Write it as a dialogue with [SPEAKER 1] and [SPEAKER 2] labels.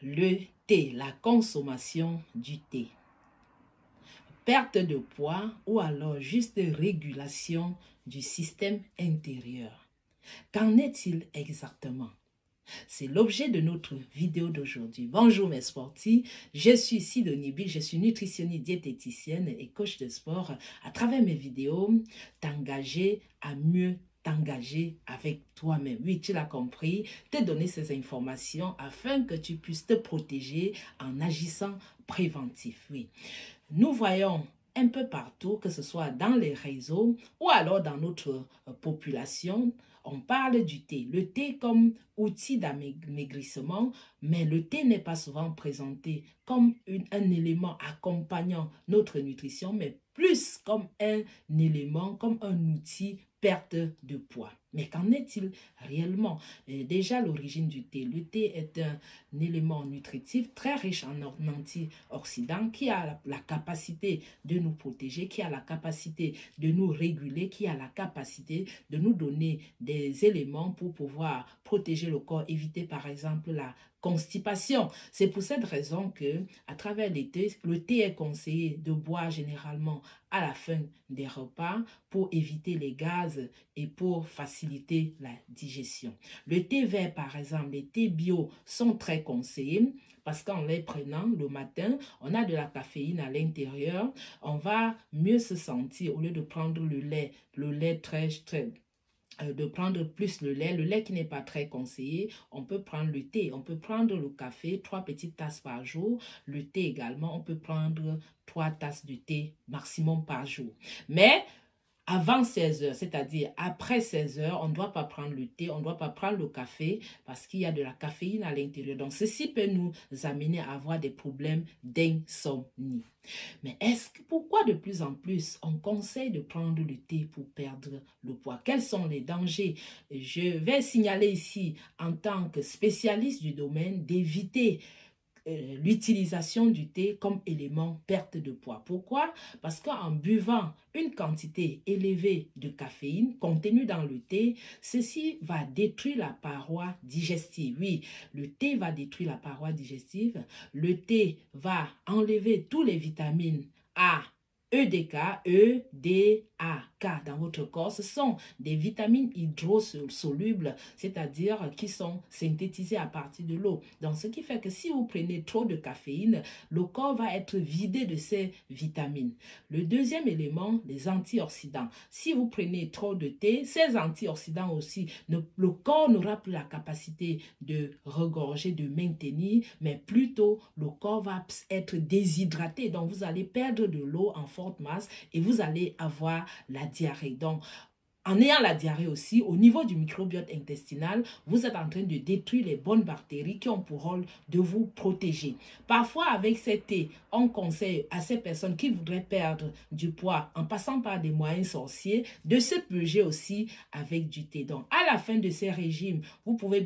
[SPEAKER 1] Le thé, la consommation du thé. Perte de poids ou alors juste régulation du système intérieur. Qu'en est-il exactement? C'est l'objet de notre vidéo d'aujourd'hui. Bonjour mes sportifs, je suis Sidonie Bill, je suis nutritionniste diététicienne et coach de sport. À travers mes vidéos, t'engager à mieux t'engager avec toi-même. Oui, tu l'as compris, te donner ces informations afin que tu puisses te protéger en agissant préventif. Oui, nous voyons un peu partout, que ce soit dans les réseaux ou alors dans notre population, on parle du thé. Le thé comme outil d'amaigrissement, mais le thé n'est pas souvent présenté comme un élément accompagnant notre nutrition, mais plus comme un élément, comme un outil perte de poids. Mais qu'en est-il réellement? Déjà, l'origine du thé. Le thé est un élément nutritif très riche en antioxydants qui a la capacité de nous protéger, qui a la capacité de nous réguler, qui a la capacité de nous donner des éléments pour pouvoir protéger le corps, éviter par exemple la constipation. C'est pour cette raison que, à travers l'été, le thé est conseillé de boire généralement à la fin des repas pour éviter les gaz et pour faciliter la digestion. Le thé vert, par exemple, les thés bio sont très conseillés parce qu'en les prenant le matin, on a de la caféine à l'intérieur, on va mieux se sentir au lieu de prendre le lait de prendre plus le lait qui n'est pas très conseillé, on peut prendre le thé, on peut prendre le café, 3 petites tasses par jour, le thé également, on peut prendre 3 tasses de thé maximum par jour. Mais avant 16 heures, c'est-à-dire après 16 heures, on ne doit pas prendre le thé, on ne doit pas prendre le café parce qu'il y a de la caféine à l'intérieur. Donc, ceci peut nous amener à avoir des problèmes d'insomnie. Mais pourquoi de plus en plus on conseille de prendre le thé pour perdre le poids? Quels sont les dangers? Je vais signaler ici, en tant que spécialiste du domaine, d'éviter l'utilisation du thé comme élément perte de poids. Pourquoi? Parce qu'en buvant une quantité élevée de caféine contenue dans le thé, ceci va détruire la paroi digestive. Oui, le thé va détruire la paroi digestive. Le thé va enlever toutes les vitamines A, EDK, E, D, A, K dans votre corps. Ce sont des vitamines hydrosolubles, c'est-à-dire qui sont synthétisées à partir de l'eau. Donc, ce qui fait que si vous prenez trop de caféine, le corps va être vidé de ces vitamines. Le deuxième élément, les antioxydants. Si vous prenez trop de thé, ces antioxydants aussi, le corps n'aura plus la capacité de regorger, de maintenir, mais plutôt le corps va être déshydraté. Donc, vous allez perdre de l'eau en forte masse et vous allez avoir la diarrhée. Donc, en ayant la diarrhée aussi, au niveau du microbiote intestinal, vous êtes en train de détruire les bonnes bactéries qui ont pour rôle de vous protéger. Parfois, avec cet thé, on conseille à ces personnes qui voudraient perdre du poids en passant par des moyens sorciers de se purger aussi avec du thé. Donc, à la fin de ces régimes, vous pouvez bien